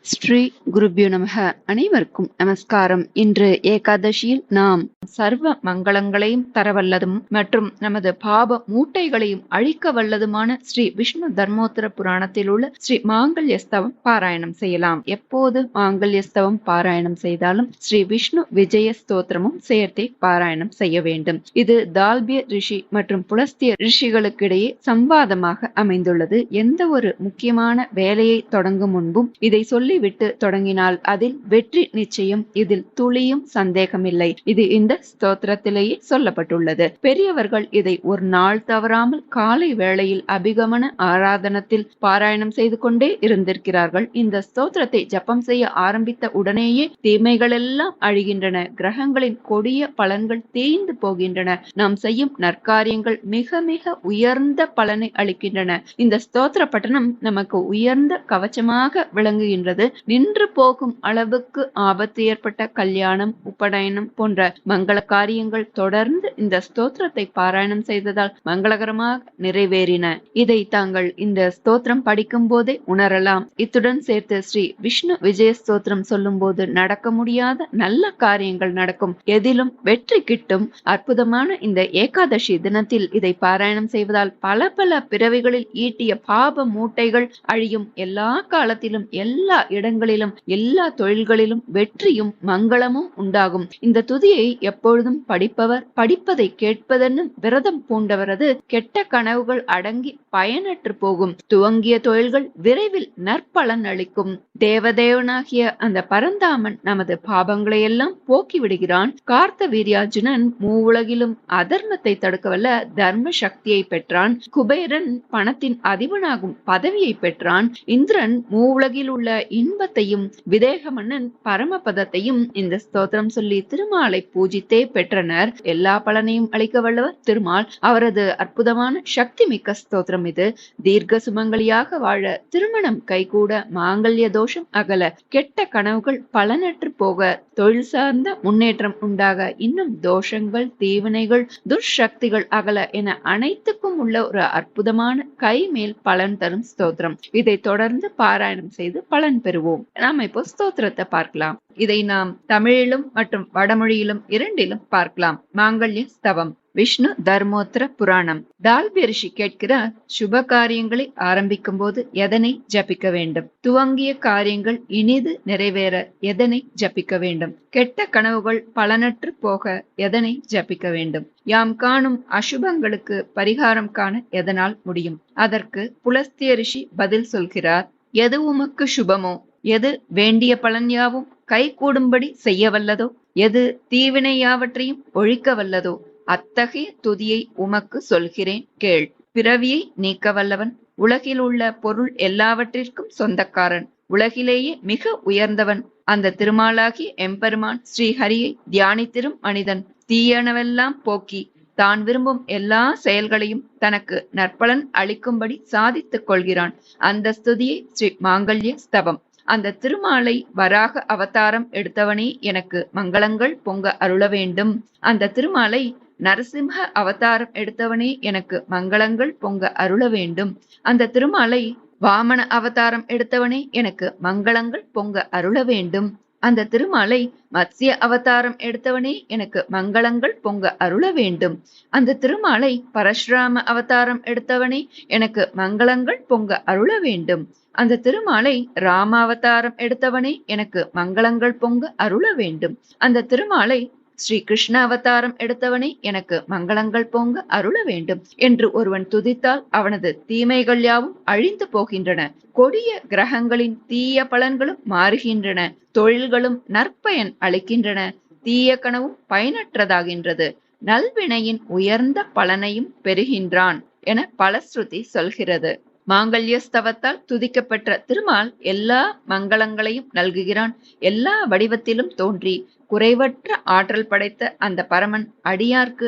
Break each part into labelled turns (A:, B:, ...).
A: ஸ்ரீ குருப்யோ நமக. அனைவருக்கும் நமஸ்காரம். இன்று ஏகாதசியில் நாம் சர்வ மங்களங்களையும் தரவல்லதும் மற்றும் நமது பாப மூட்டைகளையும் அழிக்க வல்லதுமான ஸ்ரீ விஷ்ணு தர்மோத்தர புராணத்தில் உள்ள ஸ்ரீ மாங்கல்யஸ்தவம் பாராயணம் செய்யலாம். எப்போது மாங்கல்யஸ்தவம் பாராயணம் செய்தாலும் ஸ்ரீ விஷ்ணு விஜய ஸ்தோத்திரமும் சேர்த்தே பாராயணம் செய்ய வேண்டும். இது தால்பிய ரிஷி மற்றும் புலஸ்திய ரிஷிகளுக்கிடையே சம்வாதமாக அமைந்துள்ளது. எந்த ஒரு முக்கியமான வேலையை தொடங்கும் முன்பும் இதை சொல்லிவிட்டு தொடங்கினால் அதில் வெற்றி நிச்சயம். இதில் துளியும் சந்தேகமில்லை. இது இந்த ஸ்தோத்திரத்திலேயே சொல்லப்பட்டுள்ளது. பெரியவர்கள் இதை ஒரு நாள் தவறாமல் காலை வேளையில் அபிகமன ஆராதனத்தில் பாராயணம் செய்து கொண்டே இருந்திருக்கிறார்கள். இந்த ஸ்தோத்திரத்தை ஜபம் செய்ய ஆரம்பித்த உடனேயே தீமைகள் எல்லாம் அழிகின்றன. கிரகங்களின் கொடிய பலன்கள் தேய்ந்து போகின்றன. நாம் செய்யும் நற்காரியங்கள் மிக மிக உயர்ந்த பலனை அளிக்கின்றன. இந்த ஸ்தோத்திர பட்டணம் நமக்கு உயர்ந்த கவச்சமாக விளங்குகின்றது. நின்று போகும் அளவுக்கு ஆபத்து ஏற்பட்ட கல்யாணம், உபநயனம் போன்ற மங்கள காரியங்கள் தொடர்ந்து இந்த ஸ்தோத்திரத்தை பாராயணம் செய்ததால் மங்களகரமாக நிறைவேறின. இதை தாங்கள் இந்த ஸ்தோத்திரம் படிக்கும் போதே உணரலாம். இத்துடன் சேர்த்து ஸ்ரீ விஷ்ணு விஜய ஸ்தோத்திரம் சொல்லும் போது நடக்க முடியாத நல்ல காரியங்கள் நடக்கும். எதிலும் வெற்றி கிட்டும். அற்புதமான இந்த ஏகாதசி தினத்தில் இதை பாராயணம் செய்வதால் பல பல பிறவிகளில் ஈட்டிய பாப மூட்டைகள் அழியும். எல்லா காலத்திலும் எல்லா இடங்களிலும் எல்லா தொழில்களிலும் வெற்றியும் மங்களமும் உண்டாகும். இந்த துதியை எப்பொழுதும் படிப்பவர் படிப்பதை கேட்பதென்னும் விரதம் பூண்டவரது கெட்ட கனவுகள் அடங்கி பயனற்று போகும். துவங்கிய தொழில்கள் விரைவில் நற்பலன் அளிக்கும். தேவதேவனாகிய அந்த பரந்தாமன் நமது பாபங்களை எல்லாம் போக்கி விடுகிறான். கார்த்த வீரியார்ஜுனன் மூவுலகிலும் அதர்மத்தை தடுக்கவல்ல தர்ம சக்தியை பெற்றான். குபேரன் பணத்தின் அதிபனாகும் பதவியை பெற்றான். இந்திரன் மூவுலகில் உள்ள இன்பத்தையும் விதேக மன்னன் பரமபதத்தையும் இந்த ஸ்தோத்திரம் சொல்லி திருமாலை பூஜித்தே பெற்றனர். எல்லா பலனையும் அளிக்க வல்லவர் திருமால். அவரது அற்புதமான சக்தி மிக்க ஸ்தோத்திரம் இது. தீர்க்க சுமங்கலியாக வாழ, திருமணம் கைகூட, மாங்கல்ய தோஷம் அகல, கெட்ட கனவுகள் பலனற்று போக, தொழில் சார்ந்த முன்னேற்றம் உண்டாக, இன்னும் தோஷங்கள், தீவினைகள், துர்சக்திகள் அகல என அனைத்துக்கும் உள்ள ஒரு அற்புதமான கைமேல் பலன் தரும் ஸ்தோத்திரம். இதை தொடர்ந்து பாராயணம் செய்து பலன் பெறுவோம். நாம் இப்போ ஸ்தோத்திரத்தை பார்க்கலாம். இதை நாம் தமிழிலும் மற்றும் வடமொழியிலும் இரண்டிலும் பார்க்கலாம். மாங்கல்ய ஸ்தவம், விஷ்ணு தர்மோத்தர புராணம். தால்பிய ரிஷி கேட்கிறார், சுப காரியங்களை ஆரம்பிக்கும் போது எதனை ஜபிக்க வேண்டும்? துவங்கிய காரியங்கள் இனிது நிறைவேற எதனை ஜபிக்க வேண்டும்? கெட்ட கனவுகள் பலனற்று போக எதனை ஜபிக்க வேண்டும்? யாம் காணும் அசுபங்களுக்கு பரிகாரம் காண எதனால் முடியும்? அதற்கு புலஸ்திய ரிஷி பதில் சொல்கிறார், எது உமக்கு சுபமோ, எது வேண்டிய பலன் யாவும் கை கூடும்படி செய்ய வல்லதோ, எது தீவினை யாவற்றையும் ஒழிக்க வல்லதோ, அத்தகைய துதியை உமக்கு சொல்கிறேன் கேள். பிறவியை நீக்க வல்லவன், உலகில் உள்ள பொருள் எல்லாவற்றிற்கும் சொந்தக்காரன், உலகிலேயே மிக உயர்ந்தவன், அந்த திருமாலாகிய எம்பெருமான் ஸ்ரீஹரியை தியானித்திரும் மனிதன் தீயனவெல்லாம் போக்கி தான் விரும்பும் எல்லா செயல்களையும் தனக்கு நற்பலன் அளிக்கும்படி சாதித்துக் கொள்கிறான். அந்த ஸ்துதியை ஸ்ரீ மாங்கல்ய ஸ்தவம். அந்த திருமாலை வராக அவதாரம் எடுத்தவனே எனக்கு மங்களங்கள் பொங்க அருள வேண்டும். அந்த திருமாலை நரசிம்ஹ அவதாரம் எடுத்தவனே எனக்கு மங்களங்கள் பொங்க அருள வேண்டும். அந்த திருமாலை வாமன அவதாரம் எடுத்தவனே எனக்கு மங்களங்கள் பொங்க அருள வேண்டும். அந்த திருமாலை மத்ஸ்ய அவதாரம் எடுத்தவனே எனக்கு மங்களங்கள் பொங்க அருள வேண்டும். அந்த திருமாலை பரசுராம அவதாரம் எடுத்தவனே எனக்கு மங்களங்கள் பொங்க அருள வேண்டும். அந்த திருமாலை ராம அவதாரம் எடுத்தவனே எனக்கு மங்களங்கள் பொங்க அருள வேண்டும். அந்த திருமாலை ஸ்ரீ கிருஷ்ண அவதாரம் எடுத்தவனே எனக்கு மங்களங்கள் பொங்க அருள வேண்டும் என்று ஒருவன் துதித்தால் அவனது தீமைகள் யாவும் அழிந்து போகின்றன. கொடிய கிரகங்களின் தீய பலன்களும் மாறுகின்றன. தொழில்களும் நற்பயன் அளிக்கின்றன. தீய கனவும் பயனற்றதாகின்றது. நல்வினையின் உயர்ந்த பலனையும் பெறுகின்றான் என பலஸ்ருதி சொல்கிறது. மாங்கல்யஸ்தவத்தால் துதிக்கப்பெற்ற திருமால் எல்லா மங்களங்களையும் நல்குகிறான். எல்லா வடிவத்திலும் தோன்றி குறைவற்ற ஆற்றல் படைத்த அந்த பரமன் அடியார்க்கு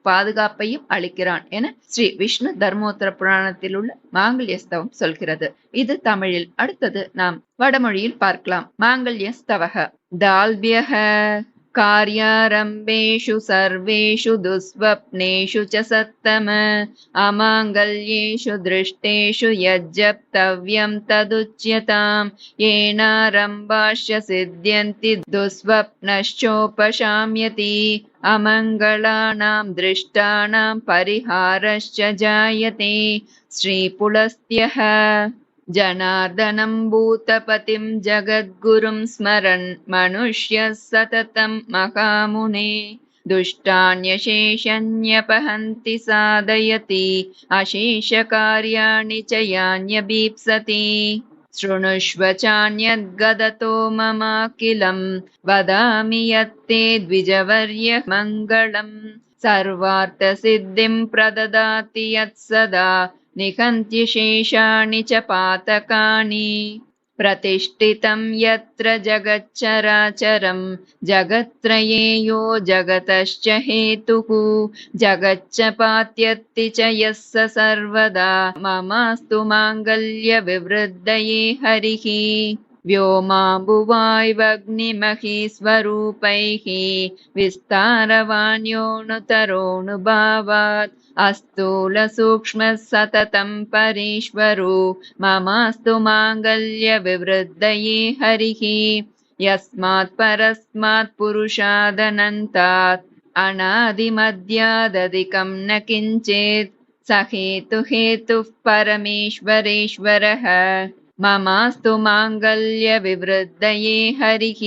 A: பாதுகாப்பையும் அளிக்கிறான் என ஸ்ரீ விஷ்ணு தர்மோத்தர புராணத்தில் உள்ள மாங்கல்யஸ்தவம் சொல்கிறது. இது தமிழில். அடுத்தது நாம் வடமொழியில் பார்க்கலாம். மாங்கல்யஸ்தவக. தால்பியக कार्यारम्भेषु सर्वेषु दुःस्वप्नेषु च सत्तम अमाङ्गल्येषु दृष्टेषु यज्जप्तव्यं तदुच्यताम् येनारम्भाश्च सिद्ध्यन्ति दुःस्वप्नश्चोपशाम्यति अमङ्गलानां दृष्टानां परिहारश्च जायते। श्रीपुलस्त्यः जनार्दनं भूतपतिं जगद्गुरुं स्मरन् मनुष्यः सततं महामुने दुष्टान्यशेषन्यपहन्ति साधयति अशेषकार्याणि च यान्यभीप्सति। शृणुष्व चान्यद्गदतो ममाखिलं वदामि यत्ते द्विजवर्य मङ्गलम् सर्वार्थसिद्धिं प्रददाति यत्सदा निहन्ति शेषाणि च पातकानि। प्रतिष्ठितं यत्र जगच्चराचरं जगत्त्रये यो जगतश्च हेतुः जगच्च पात्यत्ति च यः स सर्वदा ममास्तु माङ्गल्यविवृद्धये हरिः। व्योमाम्बुवायुवग्निमहीस्वरूपैः विस्तारवान्योऽणुतरोऽणुभावात् अस्थूलसूक्ष्मः सततं परेश्वरो ममास्तु माङ्गल्यविवृद्धये हरिः। यस्मात् परस्मात् पुरुषादनन्तात् अनादिमध्यादधिकं न किञ्चित् स हेतुः परमेश्वरेश्वरः ममास्तु माङ्गल्यविवृद्धये हरिः।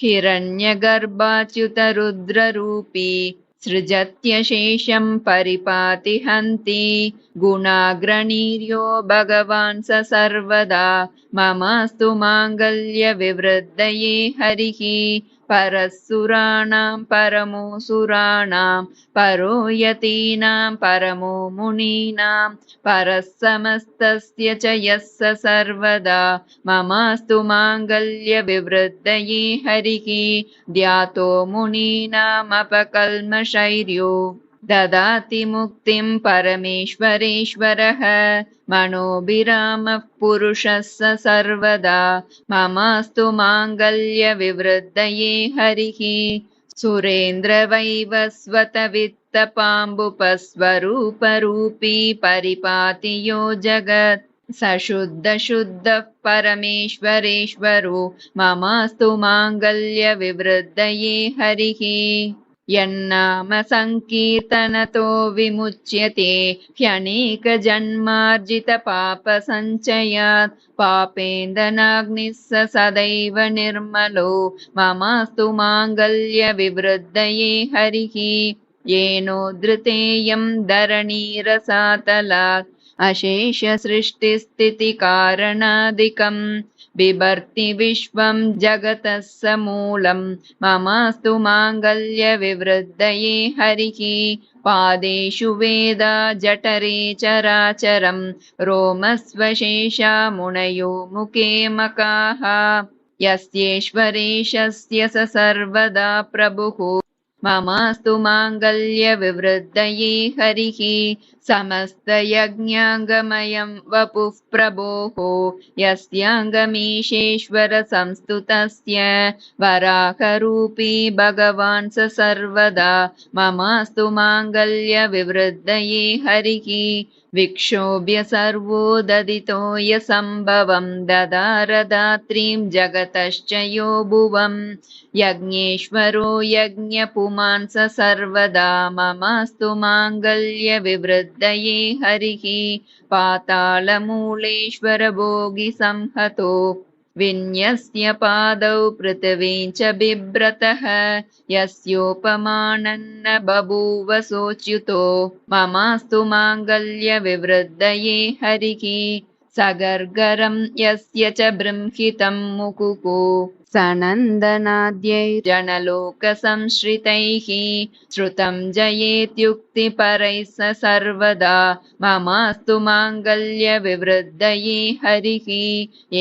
A: हिरण्यगर्भाच्युतरुद्ररूपी सृजत्यशेषं परिपाति हन्ति गुणाग्रणीर्यो भगवान् स सर्वदा ममास्तु माङ्गल्यविवृद्धये हरिः। परस्सुराणां परमोऽसुराणां परो यतीनां परमो मुनीनां परः समस्तस्य च यः स सर्वदा ममास्तु माङ्गल्यविवृद्धये हरिः। ध्यातो मुनीनामपकल्मषैर्यो ददाति मुक्तिं परमेश्वरेश्वरः मनोभिरामः पुरुषः स सर्वदा ममास्तु माङ्गल्यविवृद्धये हरिः। सुरेन्द्रवैवस्वतवित्तपाम्बुपस्वरूपरूपी परिपाति यो जगत् स शुद्धशुद्धः परमेश्वरेश्वरो ममास्तु माङ्गल्यविवृद्धये हरिः। यन्नाम संकीर्तनतो विमुच्यते ह्यनेकजन्मार्जितपापसञ्चयात् पापेन्दनाग्निः स सदैव निर्मलो ममास्तु माङ्गल्यविवृद्धये हरिः। येनोद्धृतेयं धरणीरसातलात् अशेषसृष्टिस्थितिकारणादिकं बिभर्ति विश्वं जगतः समूलं ममास्तु माङ्गल्यविवृद्धये हरिः। पादेषु वेदा जठरे चराचरं रोमस्वशेषा मुनयो मुखे मकाः यस्येश्वरेशस्य स सर्वदा प्रभुः ममास्तु माङ्गल्यविवृद्धये हरिः। समस्तयज्ञाङ्गमयं वपुः प्रभोः यस्याङ्गमीशेश्वर संस्तुतस्य वराहरूपी भगवान् स सर्वदा ममास्तु माङ्गल्यविवृद्धये हरिः। विक्षोभ्य सर्वोददितो यसम्भवं ददारदात्रीं जगतश्च यो भुवं यज्ञेश्वरो यज्ञपुमान् स सर्वदा ममास्तु माङ्गल्यविवृद्धये हरिः। पातालमूलेश्वर भोगिसंहतो विन्यस्य पादौ पृथिवीं च बिभ्रतः यस्योपमानन्न बभूव सोच्युतो ममास्तु माङ्गल्यविवृद्धये हरिः। सगर्गरं यस्य च बृंहितं मुकुः सनन्दनाद्यैर्जनलोकसंश्रितैः श्रुतं जयेत्युक्तिपरैः स सर्वदा ममास्तु माङ्गल्यविवृद्धये हरिः।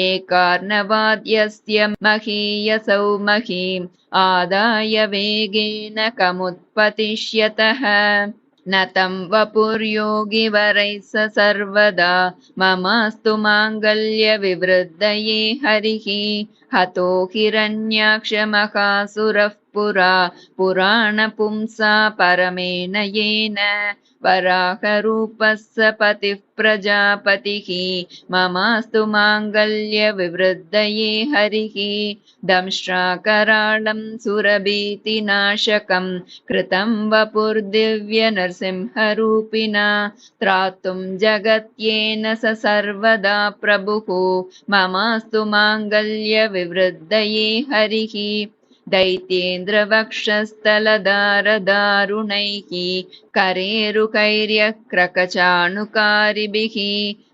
A: एकार्णवाद्यस्य महीयसौ महीम् आदाय वेगेन कमुत्पतिष्यतः न तं वपुर्योगिवरैः स सर्वदा ममास्तु माङ्गल्यविवृद्धये हरिः। हतो हिरण्याक्षमहासुरः पुरा पुराणपुंसा परमेन येन वराहरूपस्य पतिः प्रजापतिः ममास्तु माङ्गल्यविवृद्धये हरिः दंष्ट्राकराळं सुरभीतिनाशकं कृतं वपुर्दिव्यनरसिंहरूपिणा त्रातुं जगत्येन स सर्वदा प्रभुः ममास्तु माङ्गल्यविवृद्धये हरिः दैत्येन्द्रवक्षस्थलदारदारुणैः करेरुकैर्यक्रकचाणुकारिभिः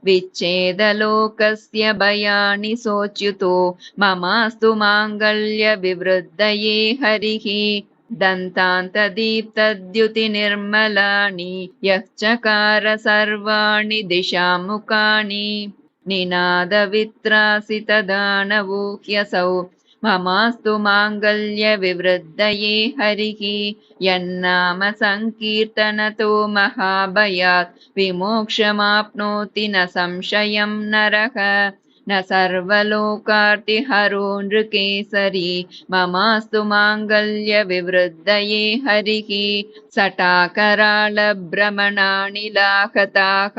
A: विच्छेदलोकस्य भयानि सोच्युतो ममास्तु माङ्गल्यविवृद्धये हरिः दन्तान्तदीप्तद्युतिनिर्मलानि यः चकार सर्वाणि दिशामुखानि निनादवित्रासितदानवो ह्यसौ ममास्तु माङ्गल्यविवृद्धये हरिः यन्नाम संकीर्तनतो महाभयात् विमोक्षमाप्नोति न संशयं नरः न सर्वलोकार्तिहरो नृकेसरी ममास्तु माङ्गल्यविवृद्धये हरिः सटाकराळभ्रमणानि लाहताः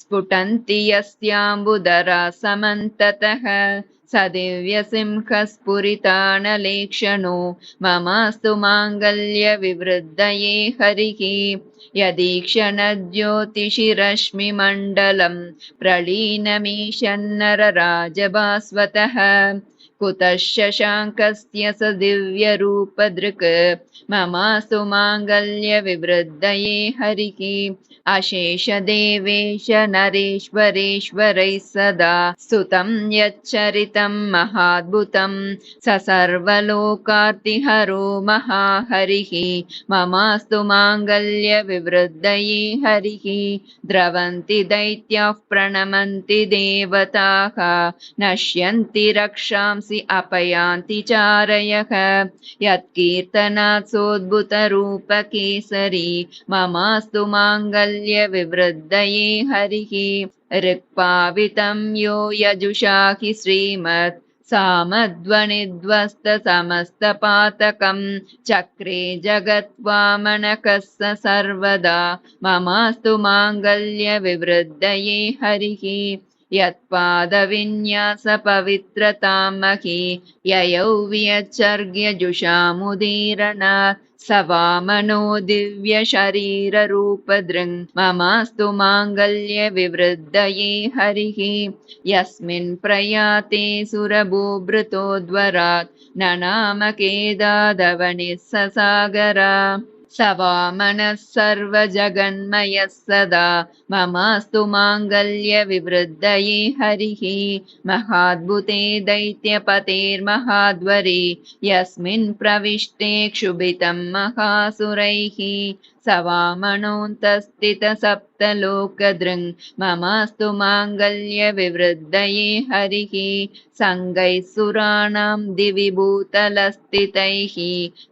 A: स्फुटन्ति यस्याम्बुदरा समन्ततः स दिव्यसिंहस्फुरितानलेक्षणो ममास्तु माङ्गल्यविवृद्धये हरिः यदीक्षणज्योतिषिरश्मिमण्डलं प्रलीनमीशन्नरराजभास्वतः कुतः शशाङ्कस्य स दिव्यरूपदृक् ममास्तु माङ्गल्यविवृद्धये हरिः अशेषदेवेश नरेश्वरेश्वरैः सदा स्तुतं यच्चरितं महाद्भुतं स सर्वलोकार्तिहरो महाहरिः ममास्तु माङ्गल्यविवृद्धये हरिः द्रवन्ति दैत्याः प्रणमन्ति देवताः नश्यन्ति रक्षांसि अपयान्ति चारयः यत्कीर्तनात् सोद्भुतरूपकेसरी ममास्तु माङ्गल्यविवृद्धये हरिः ऋक्पावितं यो यजुषा हि श्रीमत् सामध्वनिध्वस्तसमस्तपातकं चक्रे जगद्वामनकः स सर्वदा ममास्तु माङ्गल्यविवृद्धये हरिः यत्पादविन्यासपवित्रतामहि ययौ वियच्चर्ग्यजुषामुदीरणात् स वामनो दिव्यशरीररूपदृङ् ममास्तु माङ्गल्यविवृद्धये हरिः यस्मिन् प्रयाते सुरभूभृतोद्वरात् ननामकेदादवनिः स सागरा स वामनः सर्वजगन्मयः सदा ममास्तु माङ्गल्यविवृद्धये हरिः महाद्भुते दैत्यपतेर्महाद्वरे यस्मिन् प्रविष्टे क्षुभितं महासुरैः स वामनोऽन्तस्थितसप्तलोकदृङ् ममास्तु माङ्गल्यविवृद्धये हरिः सङ्गैः सुराणां दिवि भूतलस्थितैः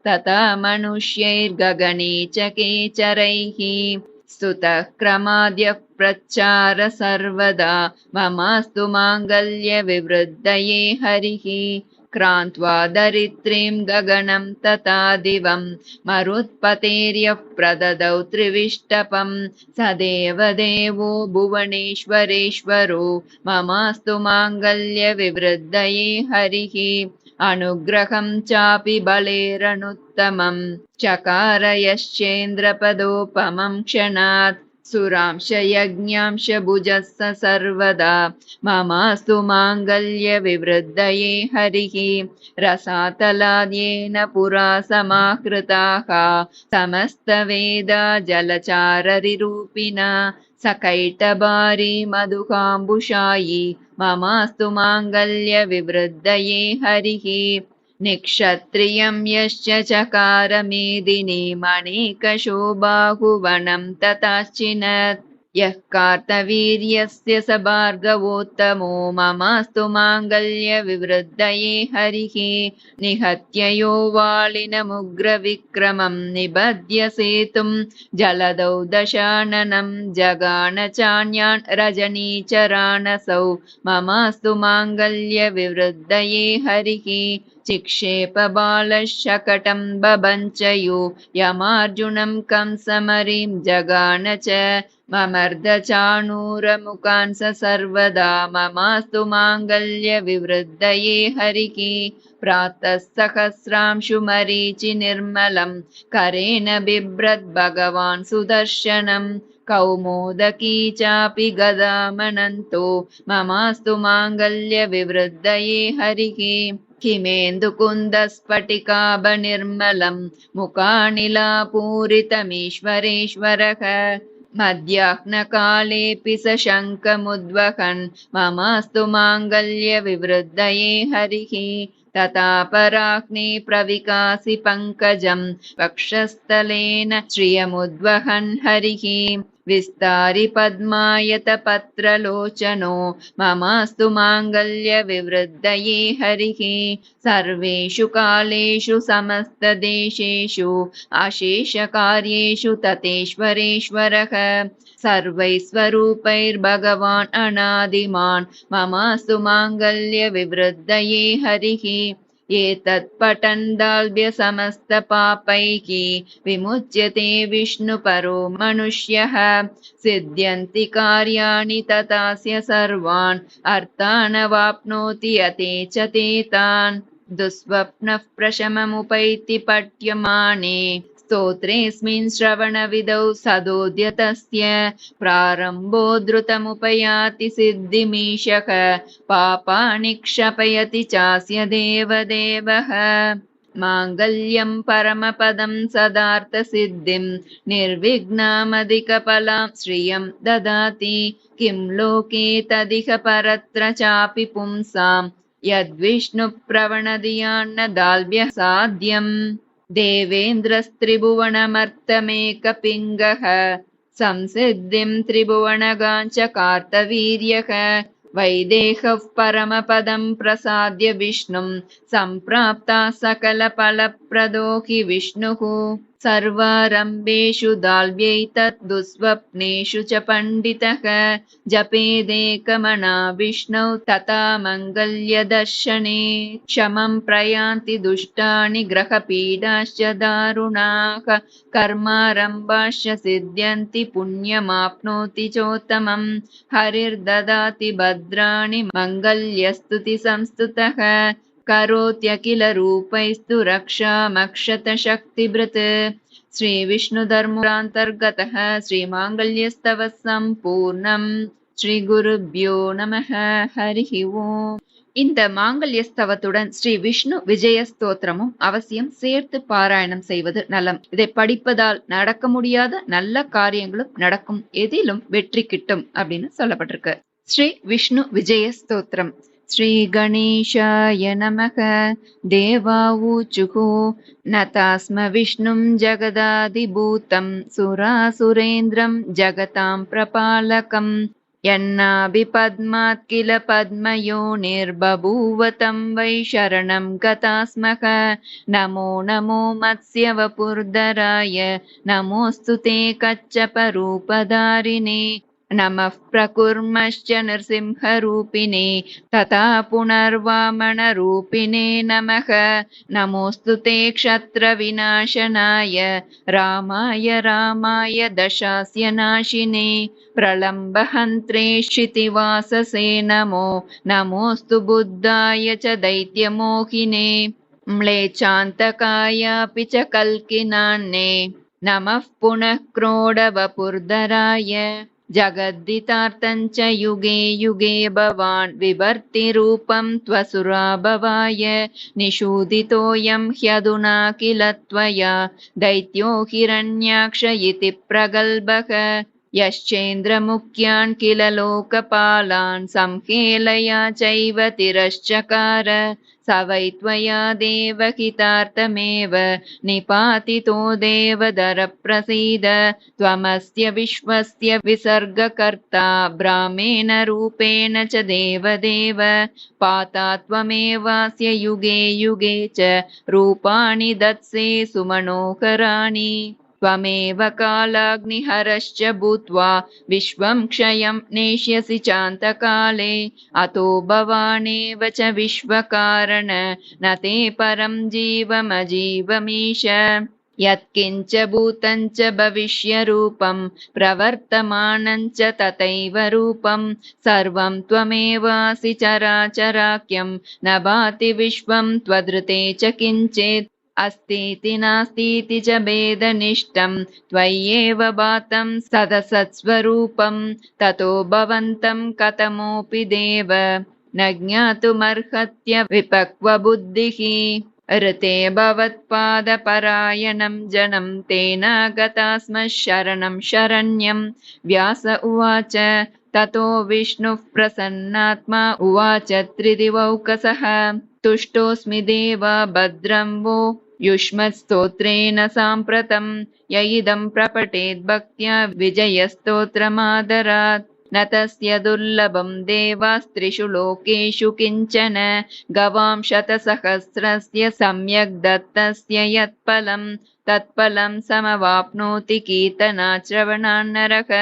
A: तथा मनुष्यैर्गगने च केचरैः स्तुतः क्रमाद्यः प्रच्चार सर्वदा ममास्तु माङ्गल्यविवृद्धये हरिः क्रान्त्वा दरित्रीं गगनं तथा दिवं मरुत्पतेर्यः प्रददौ त्रिविष्टपं स देवदेवो भुवनेश्वरेश्वरो ममास्तु माङ्गल्यविवृद्धये हरिः अनुग्रहं चापि बलेरनुत्तमं चकार यश्चेन्द्रपदोपमं क्षणात् सुरांश यज्ञांश भुजः स सर्वदा ममास्तु माङ्गल्यविवृद्धये हरिः रसातलाद्येन पुरा समाकृताः समस्तवेदा जलचाररिरूपिणा सकैटभारी मधुकाम्बुशायी ममास्तु माङ्गल्यविवृद्धये हरिः निक्षत्रियं यश्च चकार मेदिनी मणिकशोबाहुवनं तथाश्चिनत् यः कार्तवीर्यस्य स भार्गवोत्तमो ममास्तु माङ्गल्यविवृद्धये हरिः निहत्य यो वालिनमुग्रविक्रमं निबध्य सेतुं जलदौ दशाननं जगान चान्यान् रजनीचरानसौ ममास्तु माङ्गल्यविवृद्धये हरिः चिक्षेप बालशकटं बभञ्चयो यमार्जुनं कंसमरीं जगान च ममर्दचाणूरमुखान् स सर्वदा ममास्तु माङ्गल्यविवृद्धये हरिः प्रातः सहस्रांशु मरीचि निर्मलं करेण बिभ्रद् भगवान् सुदर्शनम् कौमोदकी चापि गदामनन्तो ममास्तु माङ्गल्यविवृद्धये हरिः किमेन्दुकुन्दस्फटिकाभनिर्मलं मुखानिलापूरितमीश्वरेश्वरः मध्याह्नकालेऽपि स शङ्खमुद्वहन् ममास्तु माङ्गल्यविवृद्धये हरिः तथा पराह्ने प्रविकासि पङ्कजं वक्षस्थलेन श्रियमुद्वहन् हरिः विस्तारि पद्मायतपत्रलोचनो ममास्तु माङ्गल्यविवृद्धये हरिः सर्वेषु कालेषु समस्तदेशेषु अशेषकार्येषु ततेश्वरेश्वरः सर्वैस्वरूपैर्भगवान् अनादिमान् ममास्तु माङ्गल्यविवृद्धये हरिः एतत्पठन् दाल्भ्य समस्तपापैः विमुच्यते विष्णुपरो मनुष्यः सिद्ध्यन्ति कार्याणि तथास्य सर्वान् अर्थानवाप्नोति यते च ते तान् दुःस्वप्नः प्रशममुपैति पठ्यमाने स्तोत्रेऽस्मिन् श्रवणविधौ सदोद्यतस्य प्रारम्भो द्रुतमुपयाति सिद्धिमीशः पापानि क्षपयति चास्य देवदेवः माङ्गल्यं परमपदं सदार्थसिद्धिं निर्विघ्नामधिकफलां श्रियं ददाति किं लोके तदिह परत्र चापि पुंसां यद्विष्णुप्रवणधियान्न दाल्भ्यः साध्यम् देवेन्द्रस्त्रिभुवनमर्तमेकपिङ्गः संसिद्धिं त्रिभुवनगाञ्च कार्तवीर्यः वैदेहः परमपदं प्रसाद्य विष्णुं सम्प्राप्ता सकलफलप्रदो हि विष्णुः सर्वारम्भेषु दाल्भ्यैतत् दुःस्वप्नेषु च पण्डितः जपेदेकमना विष्णौ तथा मङ्गल्यदर्शने क्षमं प्रयान्ति दुष्टानि ग्रहपीडाश्च दारुणाः कर्मारम्भाश्च सिद्ध्यन्ति पुण्यमाप्नोति चोत्तमम् हरिर्ददाति भद्राणि मङ्गल्यस्तुतिसंस्तुतः करोत्यखिलरूपैस्तु रक्षामक्षतशक्तिभृत् श्रीविष्णुधर्मान्तर्गतः श्रीमाङ्गल्यस्तवः सम्पूर्णम् ஸ்ரீகுருப்யோ நமः ஹரிஹி ஓம். இந்த மாங்கல்யஸ்தவத்துடன் ஸ்ரீ விஷ்ணு விஜய ஸ்தோத்திரமும் அவசியம் சேர்த்து பாராயணம் செய்வது நலம். இதை படிப்பதால் நடக்க முடியாத நல்ல காரியங்களும் நடக்கும், எதிலும் வெற்றி கிட்டும் அப்படின்னு சொல்லப்பட்டிருக்கு. ஸ்ரீ விஷ்ணு விஜய ஸ்தோத்திரம். ஸ்ரீ கணேஷாய நமக. தேவாவூச்சுகு நதாஸ்ம விஷ்ணும் ஜகதாதிபூதம் சுராசுரேந்திரம் ஜகதாம் பிரபாலகம் यन्नाभिपद्मात् किल पद्मयोनिर्बभूवतं वै शरणं गतास्मः. नमो नमो मत्स्यवपुर्धराय नमोऽस्तु ते कच्छपरूपधारिणे. नमः प्रकुर्मश्च नृसिंहरूपिणे तथा पुनर्वामनरूपिणे नमः. नमोऽस्तु ते क्षत्रविनाशनाय रामाय रामाय दशास्य नाशिने. प्रलम्बहन्त्रे क्षितिवाससे नमो नमोऽस्तु बुद्धाय च दैत्यमोहिने. म्लेच्छान्तकायापि च कल्किनान्ने नमः पुनः क्रोडवपुर्धराय. जगद्दितार्थञ्च युगे युगे भवान् विभर्तिरूपं त्वसुराभवाय. निषूदितोऽयं ह्यधुना किल त्वया दैत्यो हिरण्याक्ष इति प्रगल्भः. यश्चेन्द्रमुख्यान् किल लोकपालान् संहेलया चैव तिरश्चकार. स वै त्वया देवहितार्थमेव निपातितो देवदर प्रसीद त्वमस्य विश्वस्य विसर्गकर्ता ब्राह्मेण रूपेण च देवदेव पाता त्वमेवास्य युगे युगे च रूपाणि दत्से सुमनोहराणि त्वमेव कालाग्निहरश्च भूत्वा विश्वं क्षयं नेष्यसि चान्तकाले अतो भवानेव च विश्वकारण न ते परं जीवमजीवमीश यत्किञ्च भूतं च भविष्यरूपं प्रवर्तमानं च तथैव रूपं सर्वं त्वमेवासि चराचराख्यं न भाति विश्वं त्वदृते च किञ्चित् अस्तीति नास्तीति च भेदनिष्ठं त्वय्येव भातं सदसत्स्वरूपं ततो भवन्तं कथमोऽपि देव न ज्ञातुमर्हत्य विपक्वबुद्धिः ऋते भवत्पादपरायणं जनं तेन गता स्म शरणं शरण्यं व्यास उवाच ततो विष्णुः प्रसन्नात्मा उवाच त्रिदिवौकसः तुष्टोऽस्मि देव भद्रं वो युष्मत्स्तोत्रेण साम्प्रतं य इदं प्रपठेत् भक्त्या विजयस्तोत्रमादरात् न तस्य दुर्लभं देवास्त्रिषु लोकेषु किञ्चन गवां शतसहस्रस्य सम्यक् दत्तस्य यत्फलं तत्फलं समवाप्नोति कीर्तनाश्रवणान्नरः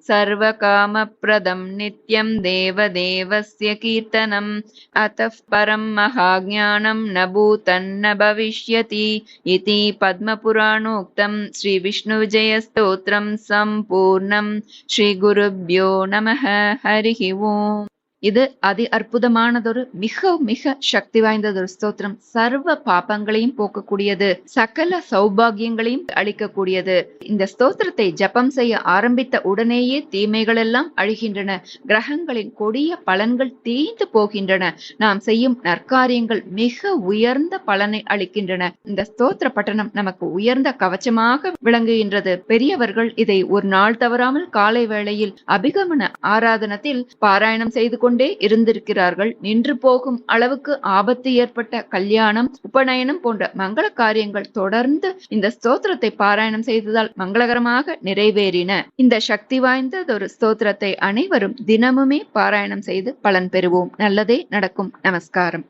A: सर्वकामप्रदं नित्यं देवदेवस्य कीर्तनम् अतः परं महाज्ञानं न भूतन्न भविष्यति इति पद्मपुराणोक्तं श्रीविष्णुविजयस्तोत्रं सम्पूर्णं श्रीगुरुभ्यो நமः ஹரிஹி ஓம். இது அதி அற்புதமானதொரு மிக மிக சக்தி வாய்ந்ததொரு ஸ்தோத்திரம். சர்வ பாபங்களையும் போக்கக்கூடியது, சகல சௌபாகியங்களையும் அளிக்கக்கூடியது. இந்த ஸ்தோத்திரத்தை ஜபம் செய்ய ஆரம்பித்த உடனேயே தீமைகள் எல்லாம் அழிகின்றன, கிரகங்களின் கொடிய பலன்கள் தீர்ந்து போகின்றன, நாம் செய்யும் நற்காரியங்கள் மிக உயர்ந்த பலனை அளிக்கின்றன. இந்த ஸ்தோத்திர பட்டணம் நமக்கு உயர்ந்த கவச்சமாக விளங்குகின்றது. பெரியவர்கள் இதை ஒரு நாள் தவறாமல் காலை வேளையில் அபிகமன ஆராதனத்தில் பாராயணம் செய்து கொண்டே இருந்திருக்கிறார்கள். நின்று போகும் அளவுக்கு ஆபத்து ஏற்பட்ட கல்யாணம், உபநயனம் போன்ற மங்கள காரியங்கள் தொடர்ந்து இந்த ஸ்தோத்திரத்தை பாராயணம் செய்ததால் மங்களகரமாக நிறைவேறின. இந்த சக்தி வாய்ந்ததொரு ஸ்தோத்திரத்தை அனைவரும் தினமுமே பாராயணம் செய்து பலன் பெறுவோம். நல்லதே நடக்கும். நமஸ்காரம்.